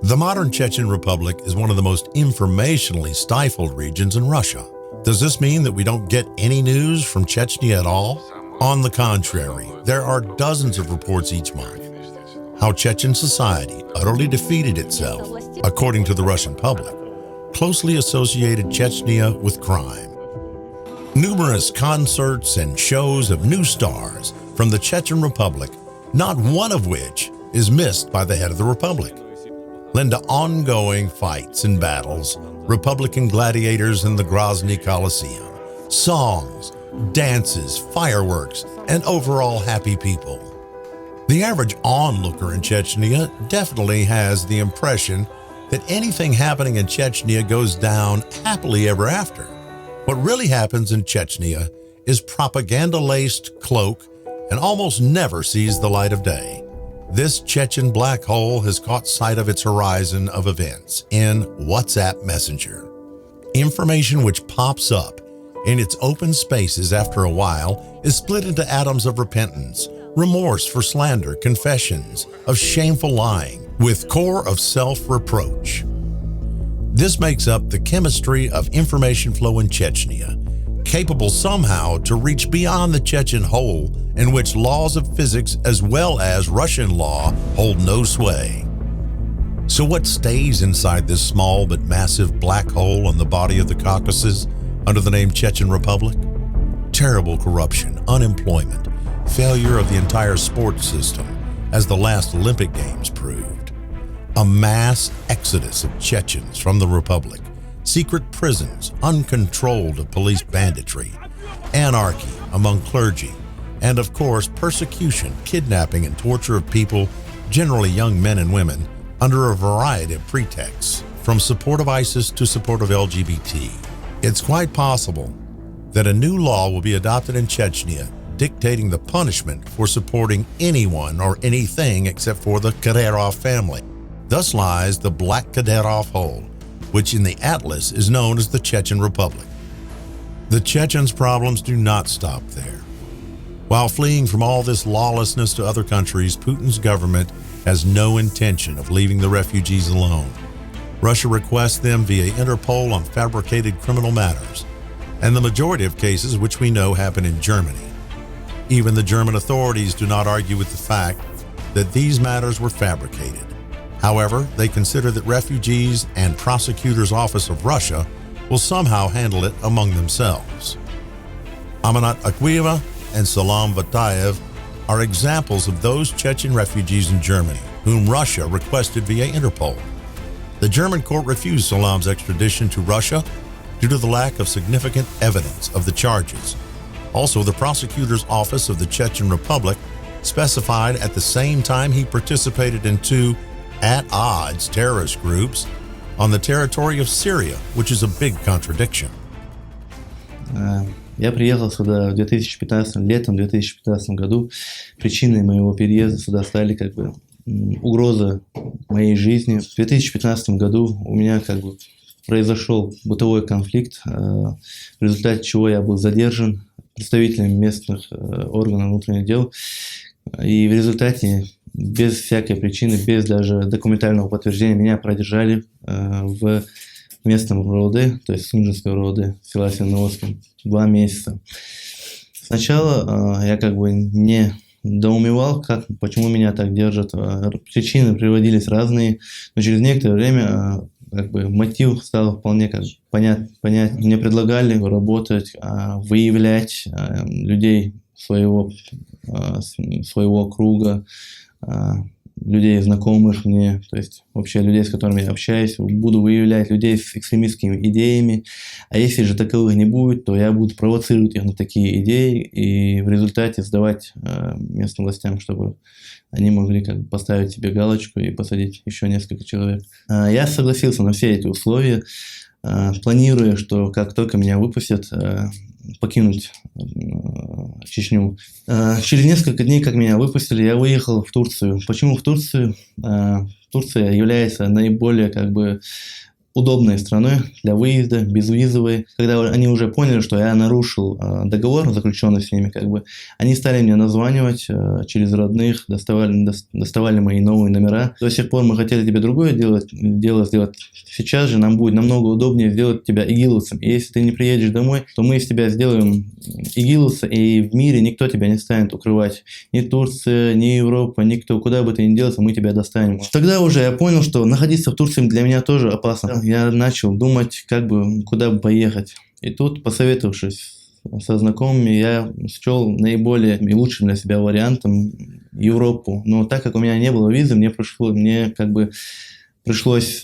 The modern Chechen Republic is one of the most informationally stifled regions in Russia. Does this mean that we don't get any news from Chechnya at all? On the contrary, there are dozens of reports each month how Chechen society utterly defeated itself, according to the Russian public, closely associated Chechnya with crime. Numerous concerts and shows of new stars from the Chechen Republic, not one of which is missed by the head of the republic, lend to ongoing fights and battles, Republican gladiators in the Grozny Coliseum, songs, dances, fireworks, and overall happy people. The average onlooker in Chechnya definitely has the impression that anything happening in Chechnya goes down happily ever after. What really happens in Chechnya is propaganda-laced cloak and almost never sees the light of day. This Chechen black hole has caught sight of its horizon of events in WhatsApp Messenger. Information which pops up in its open spaces after a while is split into atoms of repentance, remorse for slander, confessions of shameful lying, with core of self-reproach. This makes up the chemistry of information flow in Chechnya, capable somehow to reach beyond the Chechen hole in which laws of physics as well as Russian law hold no sway. So what stays inside this small but massive black hole on the body of the Caucasus under the name Chechen Republic? Terrible corruption, unemployment, failure of the entire sports system, as the last Olympic Games proved. A mass exodus of Chechens from the Republic, secret prisons, uncontrolled police banditry, anarchy among clergy, and of course persecution, kidnapping, and torture of people, generally young men and women, under a variety of pretexts, from support of ISIS to support of LGBT. It's quite possible that a new law will be adopted in Chechnya dictating the punishment for supporting anyone or anything except for the Kadyrov family. Thus lies the Black Kadyrov Hole, which in the Atlas is known as the Chechen Republic. The Chechens' problems do not stop there. While fleeing from all this lawlessness to other countries, Putin's government has no intention of leaving the refugees alone. Russia requests them via Interpol on fabricated criminal matters, and the majority of cases which we know happen in Germany. Even the German authorities do not argue with the fact that these matters were fabricated. However, they consider that refugees and Prosecutor's Office of Russia will somehow handle it among themselves. Amanat Akuyeva and Salam Vatayev are examples of those Chechen refugees in Germany whom Russia requested via Interpol. The German court refused Salam's extradition to Russia due to the lack of significant evidence of the charges. Also, the Prosecutor's Office of the Chechen Republic specified at the same time he participated in two at-odds terrorist groups on the territory of Syria, which is a big contradiction. Я приехал сюда в 2015, летом 2015 году. Причиной моего переезда сюда стали угроза моей жизни. В 2015 году у меня произошел бытовой конфликт, в результате чего я был задержан представителями местных органов внутренних дел. И в результате, без всякой причины, без даже документального подтверждения, меня продержали в местном РОВД, то есть Сунжинском РОВД, села Северноводском, 2 месяца. Сначала я не доумевал, почему меня так держат. Причины приводились разные, но через некоторое время мотив стал вполне понятен. Мне предлагали работать, выявлять людей своего круга, людей, знакомых мне, то есть вообще людей, с которыми я общаюсь, буду выявлять людей с экстремистскими идеями, а если же таковых не будет, то я буду провоцировать их на такие идеи и в результате сдавать местным властям, чтобы они могли поставить себе галочку и посадить еще несколько человек. Я согласился на все эти условия, планируя, что как только меня выпустят, покинуть Чечню. Через несколько дней, как меня выпустили, я выехал в Турцию. Почему в Турцию? Турция является наиболее удобной страной для выезда, безвизовой. Когда они уже поняли, что я нарушил договор, заключенный с ними, они стали мне названивать через родных, доставали мои новые номера. До сих пор мы хотели тебе другое дело сделать. Сейчас же нам будет намного удобнее сделать тебя игиловцем. И если ты не приедешь домой, то мы из тебя сделаем игиловца, и в мире никто тебя не станет укрывать. Ни Турция, ни Европа, никто. Куда бы ты ни делся, мы тебя достанем. Тогда уже я понял, что находиться в Турции для меня тоже опасно. Я начал думать, куда бы поехать. И тут, посоветовавшись со знакомыми, я счел наиболее и лучшим для себя вариантом Европу. Но так как у меня не было визы, мне пришлось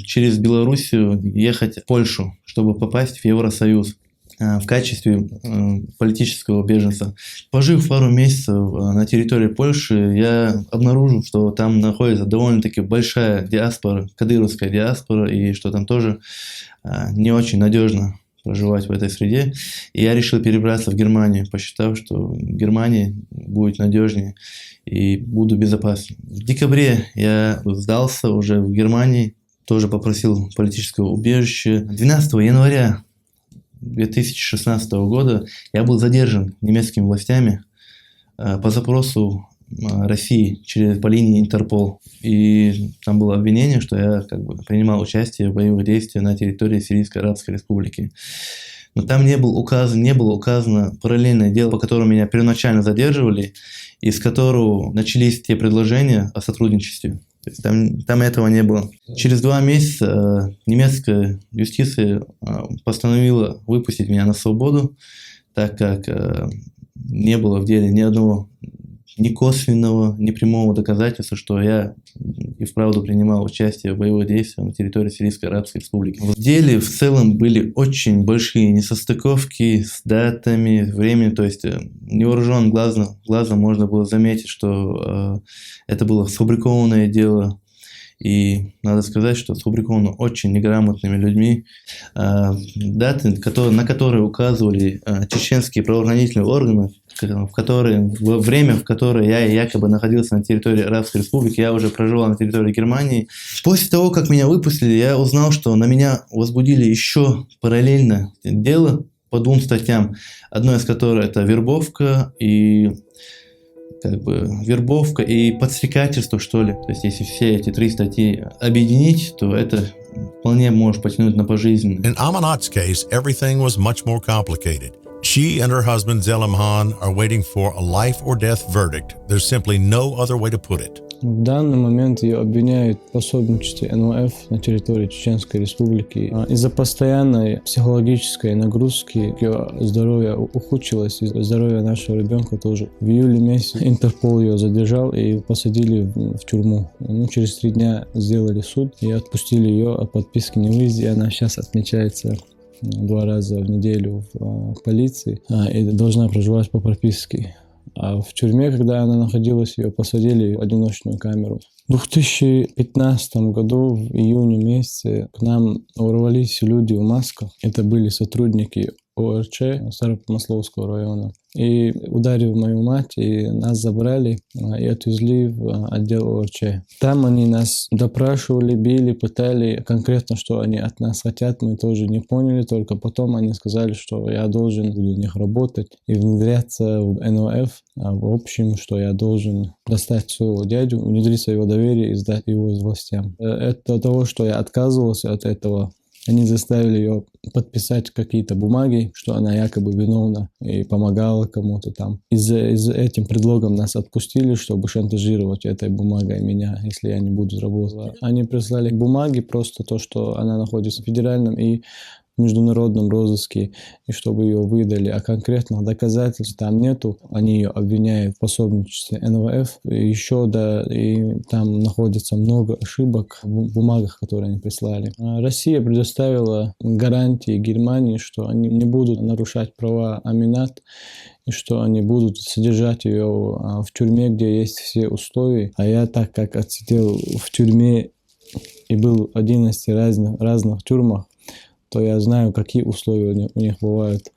через Белоруссию ехать в Польшу, чтобы попасть в Евросоюз в качестве политического беженца. Пожив пару месяцев на территории Польши, я обнаружил, что там находится довольно-таки большая диаспора, кадыровская диаспора, и что там тоже не очень надежно проживать в этой среде. И я решил перебраться в Германию, посчитав, что в Германии будет надежнее и буду безопаснее. В декабре я сдался уже в Германии, тоже попросил политического убежища. 12 января 2016 года я был задержан немецкими властями по запросу России по линии Интерпол. И там было обвинение, что я принимал участие в боевых действиях на территории Сирийской Арабской Республики. Но там не было указано параллельное дело, по которому меня первоначально задерживали, из которого начались те предложения о сотрудничестве. То есть там этого не было. Через 2 месяца немецкая юстиция постановила выпустить меня на свободу, так как не было в деле ни косвенного, ни прямого доказательства, что я и вправду принимал участие в боевых действиях на территории Сирийской Арабской Республики. В деле в целом были очень большие несостыковки с датами, временем, то есть невооруженным глазом можно было заметить, что это было сфабрикованное дело. И надо сказать, что сфабриковано очень неграмотными людьми. Даты, на которые указывали чеченские правоохранительные органы, время, в которое я якобы находился на территории Арабской Республики, я уже проживал на территории Германии. После того, как меня выпустили, я узнал, что на меня возбудили еще параллельно дело по 2 статьям. Одной из которых это вербовка и подстрекательство, что ли. То есть, если все эти 3 статьи объединить, то это вполне может потянуть на пожизненно. In Amanat's case, everything was much more complicated. She and her husband Zelim Han are waiting for a life or death verdict. There's simply no other way to put it. В данный момент ее обвиняют в пособничестве НВФ на территории Чеченской Республики. Из-за постоянной психологической нагрузки ее здоровье ухудшилось, и здоровье нашего ребенка тоже. В июле месяце Интерпол ее задержал и посадили в тюрьму. Через 3 дня сделали суд и отпустили ее от подписки о невыезде. Она сейчас отмечается 2 раза в неделю в полиции и должна проживать по прописке. А в тюрьме, когда она находилась, ее посадили в одиночную камеру. В 2015 году, в июне месяце, к нам ворвались люди в масках. Это были сотрудники ОРЧ Старопромысловского района. И ударили мою мать, и нас забрали и отвезли в отдел ОРЧ. Там они нас допрашивали, били, пытали. Конкретно, что они от нас хотят, мы тоже не поняли. Только потом они сказали, что я должен буду у них работать и внедряться в НОФ. В общем, что я должен достать своего дядю, внедриться в его доверие и сдать его властям. Это того, что я отказывался от этого. Они заставили ее подписать какие-то бумаги, что она якобы виновна и помогала кому-то там. Из-за этим предлогом нас отпустили, чтобы шантажировать этой бумагой меня, если я не буду работать. Они прислали бумаги, просто то, что она находится в федеральном и международном розыске, и чтобы ее выдали, а конкретных доказательств там нету. Они ее обвиняют в пособничестве НВФ. И там находится много ошибок в бумагах, которые они прислали. Россия предоставила гарантии Германии, что они не будут нарушать права Аминат, и что они будут содержать ее в тюрьме, где есть все условия. А я, так как отсидел в тюрьме и был в 11 разных тюрьмах, то я знаю, какие условия у них бывают.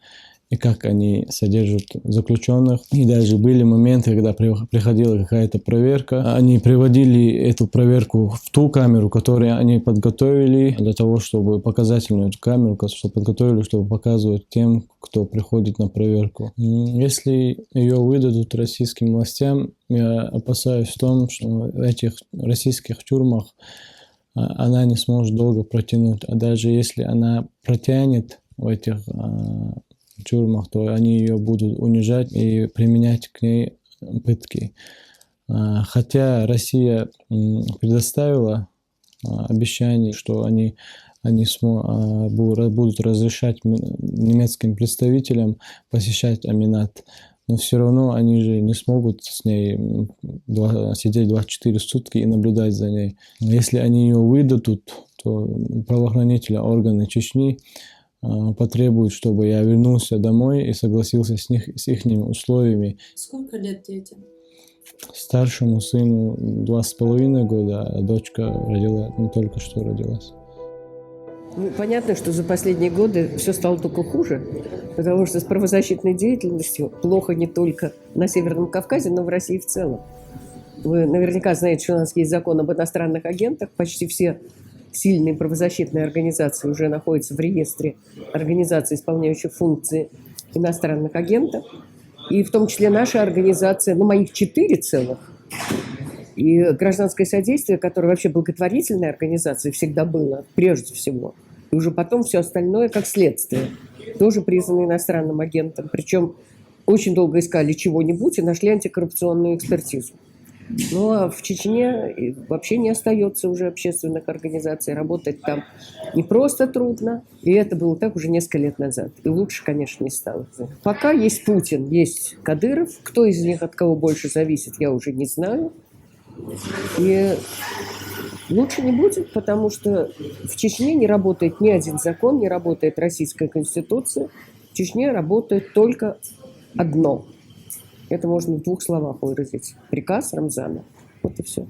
и как они содержат заключенных. И даже были моменты, когда приходила какая-то проверка. Они приводили эту проверку в ту камеру, которую они подготовили для того, чтобы показательную эту камеру, чтобы подготовили, чтобы показывать тем, кто приходит на проверку. Если ее выдадут российским властям, я опасаюсь в том, что в этих российских тюрьмах она не сможет долго протянуть. А даже если она протянет в этих тюрьмах, то они ее будут унижать и применять к ней пытки. Хотя Россия предоставила обещание, что они будут разрешать немецким представителям посещать Аминат. Но все равно они же не смогут с ней сидеть 24 сутки и наблюдать за ней. Если они ее выдадут, то правоохранительные органы Чечни потребуют, чтобы я вернулся домой и согласился с их условиями. Сколько лет детям? Старшему сыну 2,5 года, а дочка только что родилась. Ну, понятно, что за последние годы все стало только хуже, потому что с правозащитной деятельностью плохо не только на Северном Кавказе, но и в России в целом. Вы наверняка знаете, что у нас есть закон об иностранных агентах. Почти все сильные правозащитные организации уже находятся в реестре организаций, исполняющих функции иностранных агентов. И в том числе наша организация, моих 4 целых. И гражданское содействие, которое вообще благотворительной организацией всегда было, прежде всего. И уже потом все остальное как следствие. Тоже признано иностранным агентом. Причем очень долго искали чего-нибудь и нашли антикоррупционную экспертизу. Ну а в Чечне вообще не остается уже общественных организаций. Работать там не просто трудно. И это было так уже несколько лет назад. И лучше, конечно, не стало. Пока есть Путин, есть Кадыров. Кто из них от кого больше зависит, я уже не знаю. И лучше не будет, потому что в Чечне не работает ни один закон, не работает Российская Конституция. В Чечне работает только одно. Это можно в 2 словах выразить. Приказ Рамзана. Вот и все.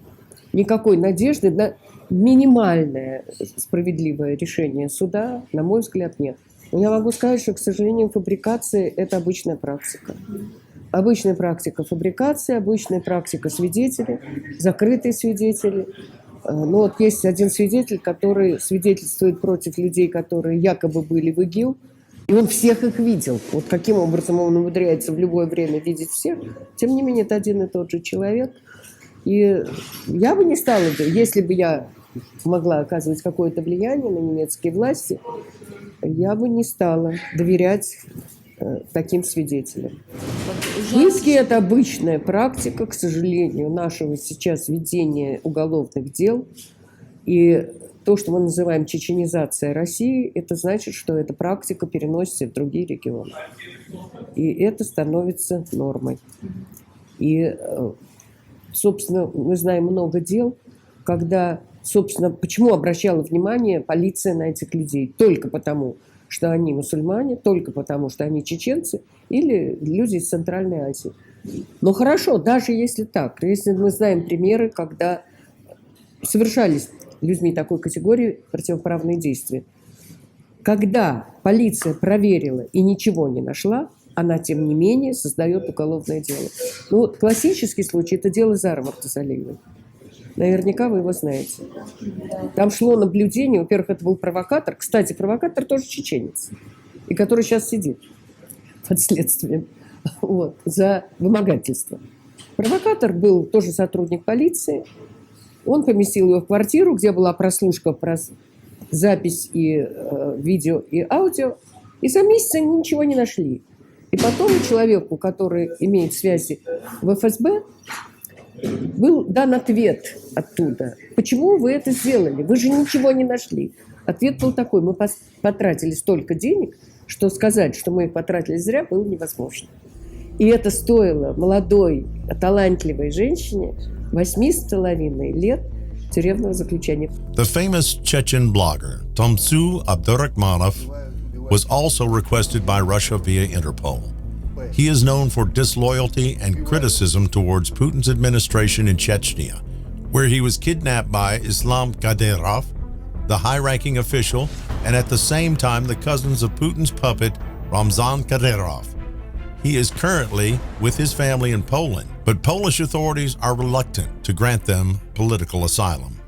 Никакой надежды на минимальное справедливое решение суда, на мой взгляд, нет. Но я могу сказать, что, к сожалению, фабрикация – это обычная практика. Обычная практика фабрикации, обычная практика свидетелей, закрытые свидетели. Ну вот есть один свидетель, который свидетельствует против людей, которые якобы были в ИГИЛ, и он всех их видел. Вот каким образом он умудряется в любое время видеть всех. Тем не менее, это один и тот же человек. И я бы не стала, если бы я могла оказывать какое-то влияние на немецкие власти, я бы не стала доверять таким свидетелям. Пытки – это обычная практика, к сожалению, нашего сейчас ведения уголовных дел. И то, что мы называем чеченизация России, это значит, что эта практика переносится в другие регионы. И это становится нормой. И, собственно, мы знаем много дел, когда, собственно, почему обращала внимание полиция на этих людей? Только потому, что они мусульмане, только потому, что они чеченцы или люди из Центральной Азии. Но хорошо, даже если так, если мы знаем примеры, когда совершались людьми такой категории противоправные действия. Когда полиция проверила и ничего не нашла, она, тем не менее, создает уголовное дело. Ну вот классический случай – это дело Зары Муртазалиевой. Наверняка вы его знаете. Там шло наблюдение. Во-первых, это был провокатор. Кстати, провокатор тоже чеченец. И который сейчас сидит под следствием за вымогательство. Провокатор был тоже сотрудник полиции. Он поместил ее в квартиру, где была прослушка, запись и видео, и аудио. И за месяц они ничего не нашли. И потом человеку, который имеет связи в ФСБ, был дан ответ оттуда. Почему вы это сделали? Вы же ничего не нашли. Ответ был такой: мы потратили столько денег, что сказать, что мы их потратили зря, было невозможно. И это стоило молодой, талантливой женщине 8,5 лет тюремного заключения. The famous Chechen blogger Tomsu Abdurrahmanov was also requested by Russia via Interpol. He is known for disloyalty and criticism towards Putin's administration in Chechnya, where he was kidnapped by Islam Kadyrov, the high-ranking official, and at the same time the cousins of Putin's puppet Ramzan Kadyrov. He is currently with his family in Poland, but Polish authorities are reluctant to grant them political asylum.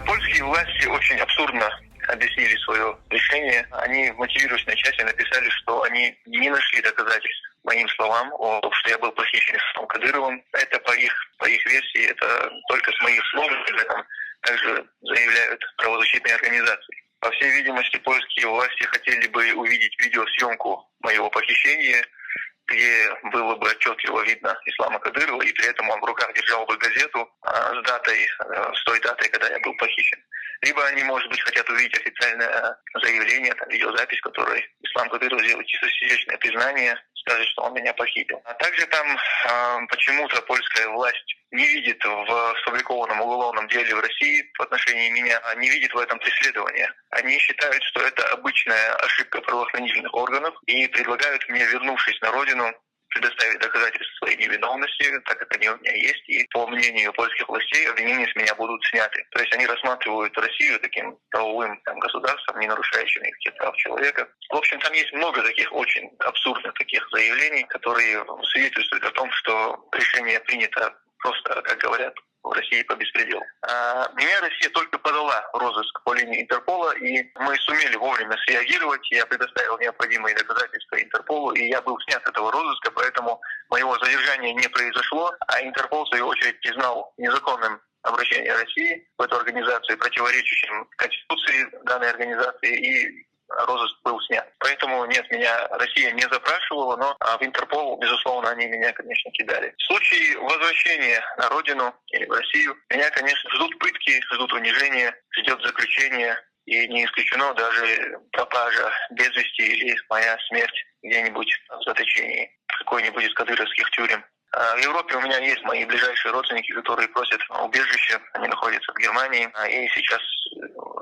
Польские власти очень абсурдно объяснили свое решение. Они в мотивирующей части написали, что они не нашли доказательств моим словам о том, что я был похищен Исламом Кадыровым. Это по их версии, это только с моих слов, об этом также заявляют правозащитные организации. По всей видимости, польские власти хотели бы увидеть видеосъемку моего похищения, где было бы отчетливо видно Ислама Кадырова, и при этом он в руках держал бы газету с той датой, когда я был похищен. Либо они, может быть, хотят увидеть официальное заявление, видеозапись, в которой Ислам Кадыров сделает чистосердечное признание, скажет, что он меня похитил. А также там почему-то польская власть не видит в сфабрикованном уголовном деле в России в отношении меня, не видит в этом преследования. Они считают, что это обычная ошибка правоохранительных органов и предлагают мне, вернувшись на родину, предоставить доказательства своей невиновности, так как они у меня есть, и по мнению польских властей обвинения с меня будут сняты. То есть они рассматривают Россию таким правовым государством, не нарушающим никаких прав человека. В общем, там есть много таких очень абсурдных таких заявлений, которые свидетельствуют о том, что решение принято просто, как говорят, в России по беспределу. Меня Россия только подала в розыск по линии Интерпола, и мы сумели вовремя среагировать. Я предоставил необходимые доказательства Интерполу, и я был снят с этого розыска, поэтому моего задержания не произошло, а Интерпол, в свою очередь, признал незаконным обращение России в эту организацию, противоречащим Конституции данной организации, и розыск был снят. Поэтому нет, меня Россия не запрашивала, но в Интерпол, безусловно, они меня, конечно, кидали. В случае возвращения на родину или в Россию, меня, конечно, ждут пытки, ждут унижения, ждет заключение, и не исключено даже пропажа без вести или моя смерть где-нибудь в заточении какой-нибудь из кадыровских тюрем. В Европе у меня есть мои ближайшие родственники, которые просят убежище. Они находятся в Германии, и сейчас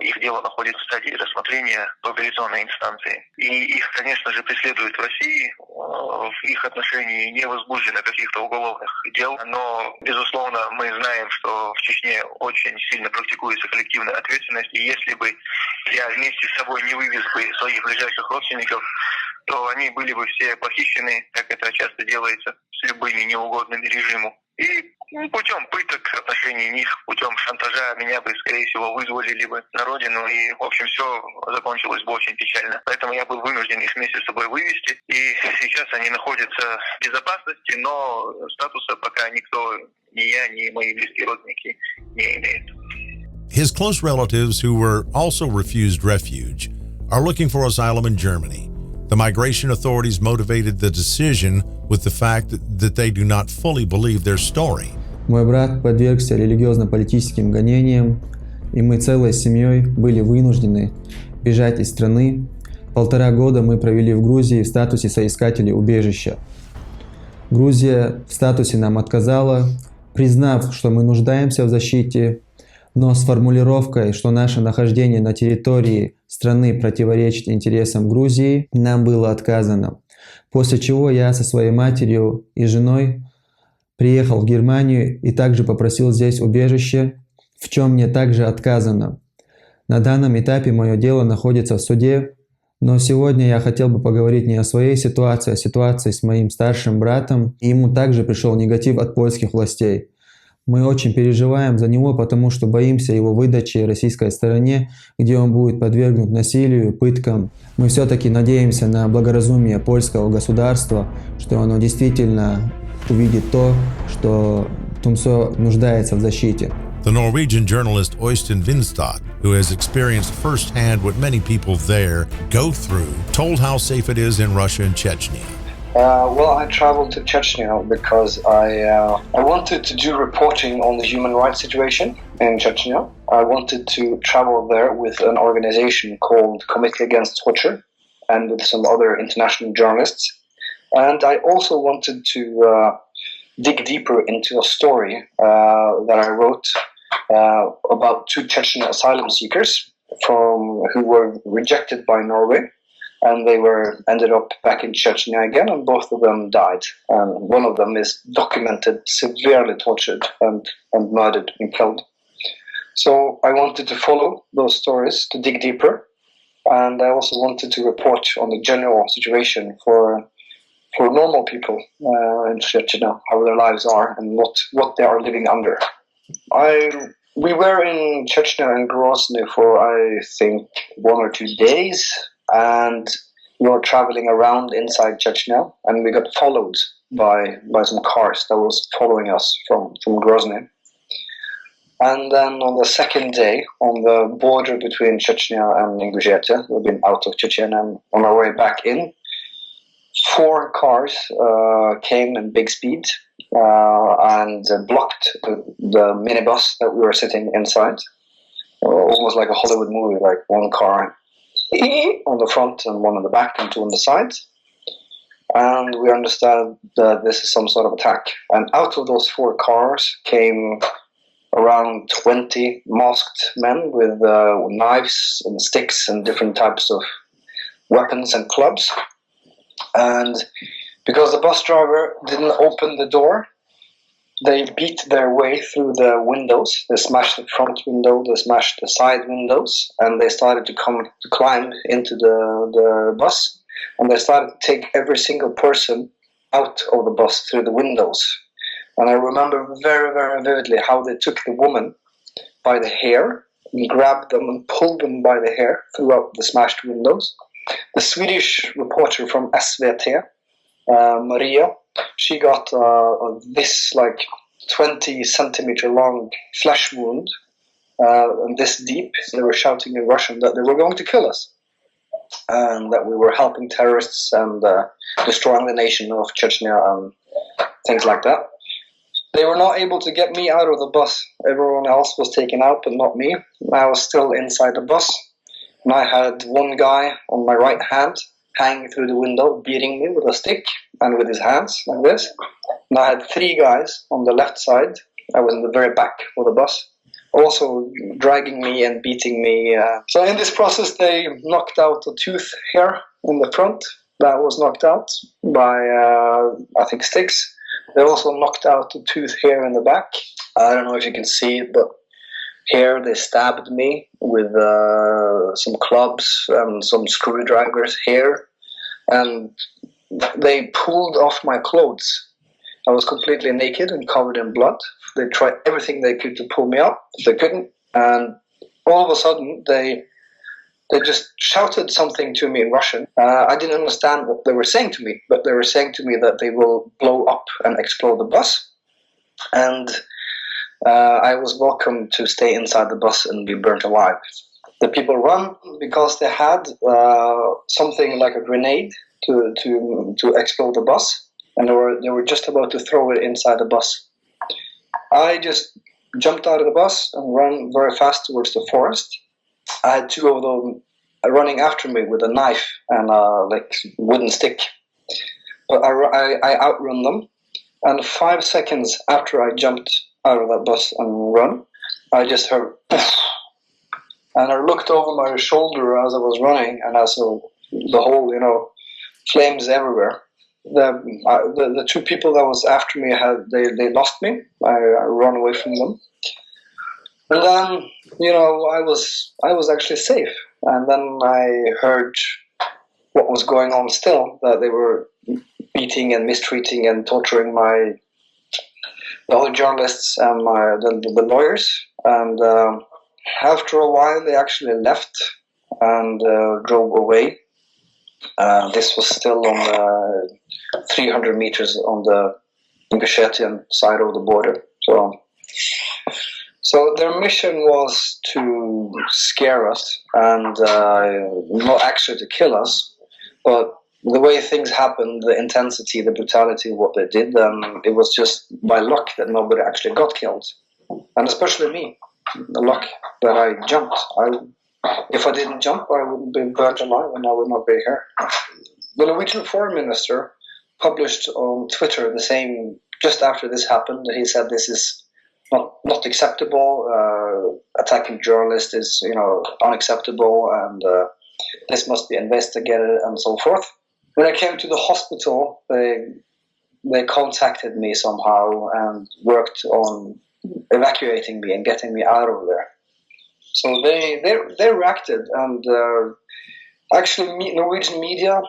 их дело находится в стадии рассмотрения в апелляционной инстанции. И их, конечно же, преследуют в России. В их отношении не возбуждено каких-то уголовных дел. Но, безусловно, мы знаем, что в Чечне очень сильно практикуется коллективная ответственность. И если бы я вместе с собой не вывез бы своих ближайших родственников, то они были бы все похищены, как это часто делается, с любыми неугодными режиму. И путем пыток в отношении них, путем шантажа меня бы, скорее всего, вызволили бы на родину. И, в общем, все закончилось бы очень печально. Поэтому я был вынужден их вместе с собой вывести. И сейчас они находятся в безопасности, но статуса пока никто, ни я, ни мои близкие родственники не имеют. His close relatives who were also refused refuge are looking for asylum in Germany. The migration authorities motivated the decision with the fact that they do not fully believe their story. Мой брат подвергся религиозно-политическим гонениям, и мы целой семьей были вынуждены бежать из страны. 1,5 года мы провели в Грузии в статусе соискателей убежища. Грузия в статусе нам отказала, признав, что мы нуждаемся в защите, но с формулировкой, что наше нахождение на территории страны противоречит интересам Грузии, нам было отказано. После чего я со своей матерью и женой приехал в Германию и также попросил здесь убежище, в чем мне также отказано. На данном этапе мое дело находится в суде, но сегодня я хотел бы поговорить не о своей ситуации, а о ситуации с моим старшим братом. И ему также пришел негатив от польских властей. Мы очень переживаем за него, потому что боимся его выдачи российской стороне, где он будет подвергнут насилию, пыткам. Мы все-таки надеемся на благоразумие польского государства, что оно действительно увидит то, что Тумсо нуждается в защите. The Norwegian journalist Øystein Vinstad, who has experienced firsthand what many people there go through, told how safe it is in Russia and Chechnya. Well, I traveled to Chechnya because I wanted to do reporting on the human rights situation in Chechnya. I wanted to travel there with an organization called Committee Against Torture and with some other international journalists. And I also wanted to dig deeper into a story that I wrote about 2 Chechen asylum seekers who were rejected by Norway. And they ended up back in Chechnya again, and both of them died. And one of them is documented, severely tortured and murdered and killed. So I wanted to follow those stories, to dig deeper. and I also wanted to report on the general situation for normal people in Chechnya, how their lives are and what they are living under. We were in Chechnya and Grozny for I think 1 or 2 days, and we were traveling around inside Chechnya, and we got followed by some cars that was following us from Grozny. And then on the second day, on the border between Chechnya and Ingushetia, we've been out of Chechnya and on our way back in, 4 cars came in big speed and blocked the minibus that we were sitting inside. Almost like a Hollywood movie, like 1 car on the front and 1 on the back and 2 on the side. And we understand that this is some sort of attack. And out of those 4 cars came around 20 masked men with knives and sticks and different types of weapons and clubs. And because the bus driver didn't open the door, they beat their way through the windows. They smashed the front window, they smashed the side windows, and they started to climb into the bus. And they started to take every single person out of the bus through the windows. And I remember very, very vividly how they took the woman by the hair and grabbed them and pulled them by the hair throughout the smashed windows. The Swedish reporter from SVT, Maria, she got this like 20 centimeter long flesh wound, and this deep. They were shouting in Russian that they were going to kill us, and that we were helping terrorists and destroying the nation of Chechnya and things like that. They were not able to get me out of the bus. Everyone else was taken out, but not me. I was still inside the bus. And I had 1 guy on my right hand hanging through the window, beating me with a stick and with his hands like this. And I had 3 guys on the left side. I was in the very back of the bus, also dragging me and beating me. So in this process, they knocked out a tooth here in the front that was knocked out by, I think, sticks. They also knocked out a tooth here in the back. I don't know if you can see it, but here they stabbed me with some clubs and some screwdrivers here. And they pulled off my clothes. I was completely naked and covered in blood. They tried everything they could to pull me up. They couldn't. And all of a sudden, they just shouted something to me in Russian. I didn't understand what they were saying to me, but they were saying to me that they will blow up and explode the bus. And I was welcome to stay inside the bus and be burnt alive. The people run because they had something like a grenade to explode the bus, and they were just about to throw it inside the bus. I just jumped out of the bus and ran very fast towards the forest. I had 2 of them running after me with a knife and like wooden stick, but I outrun them. And 5 seconds after I jumped out of that bus and run, I just heard poof, and I looked over my shoulder as I was running, and I saw the whole, flames everywhere. The 2 people that was after me they lost me. I ran away from them, and then I was actually safe. And then I heard what was going on still, that they were beating and mistreating and torturing the other journalists and the lawyers. And after a while, they actually left and drove away. This was still on 300 meters on the Ingushetian side of the border. So their mission was to scare us and not actually to kill us, but the way things happened, the intensity, the brutality of what they did, it was just by luck that nobody actually got killed. And especially me, the luck that I jumped. If I didn't jump, I wouldn't be burnt alive and I would not be here. The Norwegian foreign minister published on Twitter just after this happened, he said this is not acceptable, attacking journalists is unacceptable, and this must be investigated and so forth. When I came to the hospital, they contacted me somehow and worked on evacuating me and getting me out of there. So they reacted, and actually Norwegian media,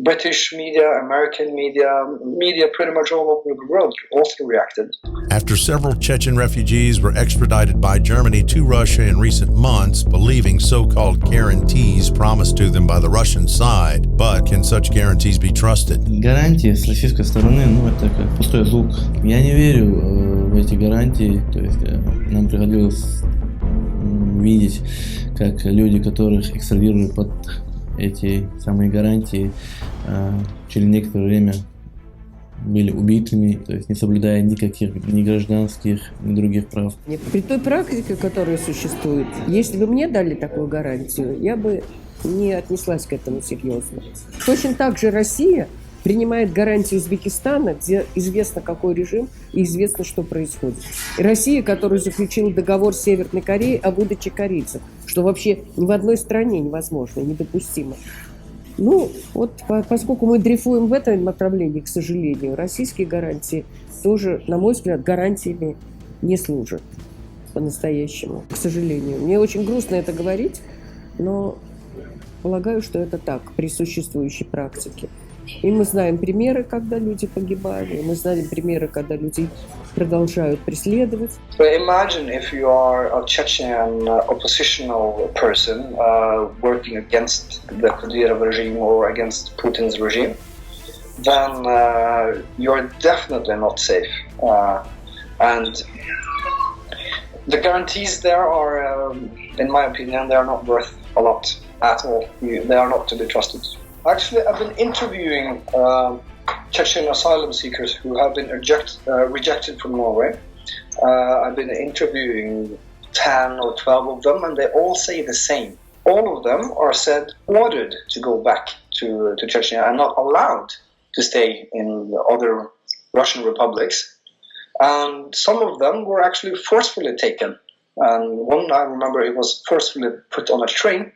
British media, American media pretty much all over the world also reacted. After several Chechen refugees were extradited by Germany to Russia in recent months, believing so-called guarantees promised to them by the Russian side. But can such guarantees be trusted? Гарантии с российской стороны, это как пустой звук. Я не верю в эти гарантии. То есть нам приходилось видеть, как люди, которых экстрадировали под эти самые гарантии, через некоторое время были убитыми, то есть не соблюдая никаких ни гражданских, ни других прав. При той практике, которая существует, если бы мне дали такую гарантию, я бы не отнеслась к этому серьезно. Точно так же Россия принимает гарантии Узбекистана, где известно, какой режим и известно, что происходит. И Россия, которая заключила договор с Северной Кореей о выдаче корейцев, что вообще ни в одной стране невозможно, недопустимо. Ну, вот поскольку мы дрейфуем в этом направлении, к сожалению, российские гарантии тоже, на мой взгляд, гарантиями не служат по-настоящему, к сожалению. Мне очень грустно это говорить, но полагаю, что это так при существующей практике. И мы знаем примеры, когда люди погибали, и мы знаем примеры, когда людей продолжают преследовать. So imagine if you are a Chechen oppositional person working against the Kadyrov regime or against Putin's regime, then you're definitely not safe. And the guarantees there are, in my opinion, they are not worth a lot at all. They are not to be trusted. Actually, I've been interviewing Chechen asylum seekers who have been rejected from Norway. I've been interviewing 10 or 12 of them, and they all say the same. All of them are ordered to go back to Chechnya and not allowed to stay in the other Russian republics. And some of them were actually forcefully taken. And one, I remember, he was forcefully put on a train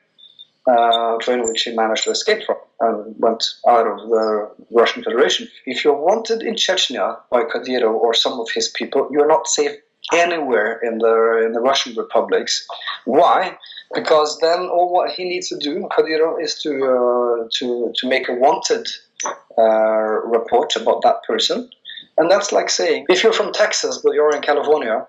which he managed to escape from and went out of the Russian Federation. If you're wanted in Chechnya by Kadyrov or some of his people, you're not safe anywhere in the Russian republics. Why? Because then all what he needs to do, Kadyrov, is to make a wanted report about that person. And that's like saying, if you're from Texas but you're in California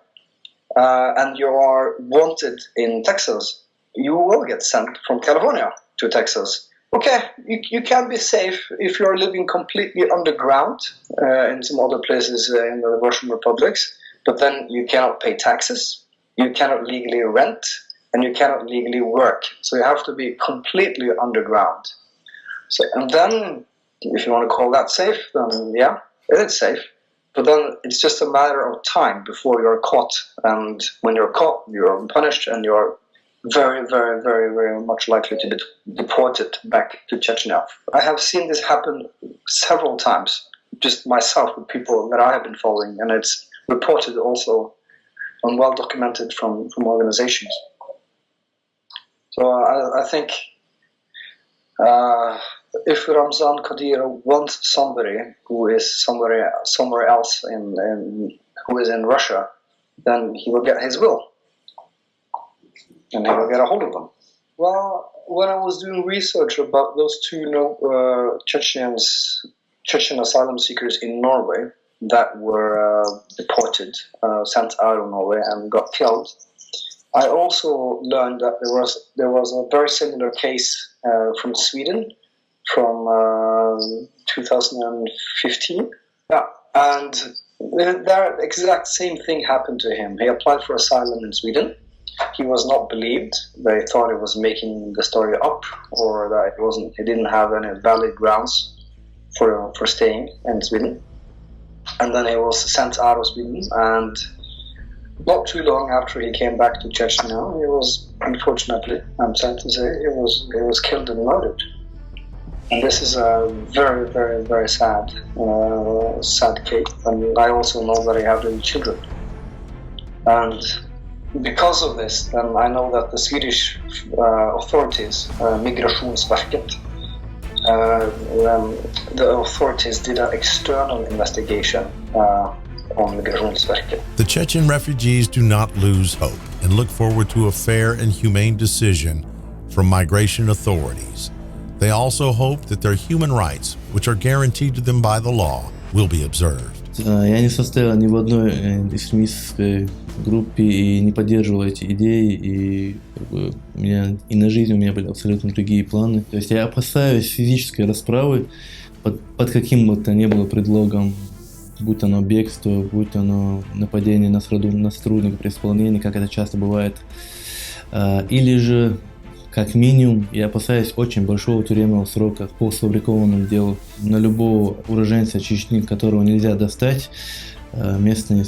and you are wanted in Texas, you will get sent from California to Texas. Okay, you can be safe if you're living completely underground in some other places in the Russian republics, but then you cannot pay taxes, you cannot legally rent, and you cannot legally work. So you have to be completely underground. So, and then, if you want to call that safe, then yeah, it is safe. But then it's just a matter of time before you're caught. And when you're caught, you're punished and you're very, very, very, very much likely to be deported back to Chechnya. I have seen this happen several times, just myself with people that I have been following, and it's reported also and well documented from organizations. So I think if Ramzan Kadyrov wants somebody who is somewhere else who is in Russia, then he will get his will. And he will get a hold of them. Well, when I was doing research about those two Chechen asylum seekers in Norway that were deported, sent out of Norway and got killed, I also learned that there was a very similar case from Sweden from 2015. Yeah, and the exact same thing happened to him. He applied for asylum in Sweden. He was not believed. They thought he was making the story up, or that he didn't have any valid grounds for staying in Sweden. And then he was sent out of Sweden, and not too long after he came back to Chechnya, he was, unfortunately, I'm sad to say, he was killed and murdered. And this is a very, very, very sad case. And I also know that he had little children. And because of this, then I know that the Swedish authorities, Migrationsverket, the authorities did an external investigation på Migrationsverket. The Chechen refugees do not lose hope and look forward to a fair and humane decision from migration authorities. They also hope that their human rights, which are guaranteed to them by the law, will be observed. Я не состоял ни в одной экстремистской группе и не поддерживал эти идеи, и у меня и на жизнь у меня были абсолютно другие планы. То есть я опасаюсь физической расправы под каким бы то ни было предлогом, будь оно бегство, будь оно нападение на сотрудника при исполнении, как это часто бывает, или же как минимум, я опасаюсь очень большого тюремного срока по сфабрикованному делу. На любого уроженца Чечни, которого нельзя достать, местные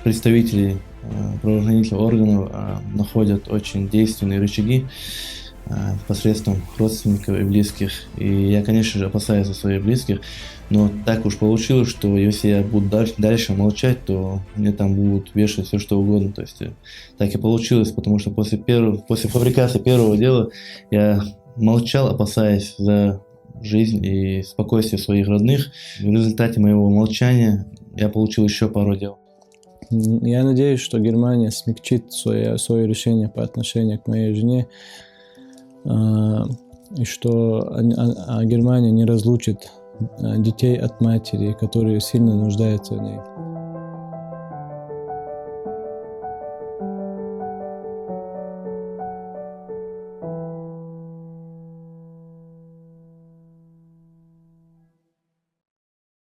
представители правоохранительных органов находят очень действенные рычаги посредством родственников и близких. И я, конечно же, опасаюсь за своих близких, но так уж получилось, что если я буду дальше молчать, то мне там будут вешать все что угодно. То есть так и получилось, потому что после фабрикации первого дела я молчал, опасаясь за жизнь и спокойствие своих родных. В результате моего молчания я получил еще пару дел. Я надеюсь, что Германия смягчит свое решение по отношению к моей жене, и что Германия не разлучит детей от матери, которые сильно нуждаются в ней.